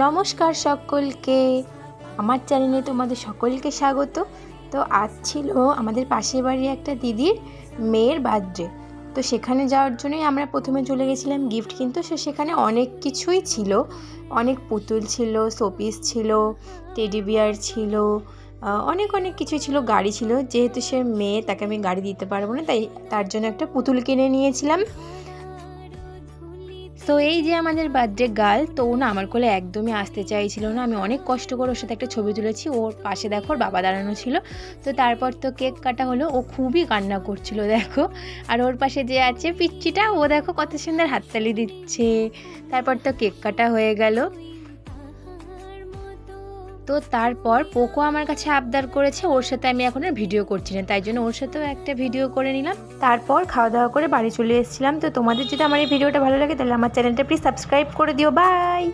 নমস্কার সকলকে, আমার চ্যানেলে তোমাদের সকলকে স্বাগত। তো আজ ছিল আমাদের পাশের বাড়ির একটা দিদির মেয়ের বার্থডে। তো সেখানে যাওয়ার জন্যই আমরা প্রথমে চলে গেছিলাম গিফট কিনতে। সেখানে অনেক কিছুই ছিল, অনেক পুতুল ছিল, শোপিস ছিল, টেডি বিয়ার ছিল, অনেক কিছুই ছিল, গাড়ি ছিল। যেহেতু সে মেয়ে, তাকে আমি গাড়ি দিতে পারবো না, তাই তার জন্য একটা পুতুল কিনে নিয়েছিলাম। তো এই যে আমাদের বার্থডে গার্ল, তো ও না আমার কোলে একদমই আসতে চাইছিল না। আমি অনেক কষ্ট করে ওর সাথে একটা ছবি তুলেছি। ওর পাশে দেখো ওর বাবা দাঁড়ানো ছিল। তো তারপর তো কেক কাটা হলো। ও খুবই কান্না করছিল দেখো। আর ওর পাশে যে আছে পিচ্চিটা, ও দেখো কত সুন্দর হাততালি দিচ্ছে। তারপর তো কেক কাটা হয়ে গেল। তো তারপর পোকো আমার কাছে আবদার করেছে, ওর সাথে আমি এখন আর ভিডিও করছি না, তাই জন্য ওর সাথেও একটা ভিডিও করে নিলাম। তারপর খাওয়া দাওয়া করে বাড়ি চলে এসেছিলাম। তো তোমাদের যদি আমার এই ভিডিওটা ভালো লাগে তাহলে আমার চ্যানেলটা প্লিজ সাবস্ক্রাইব করে দিও। বাই।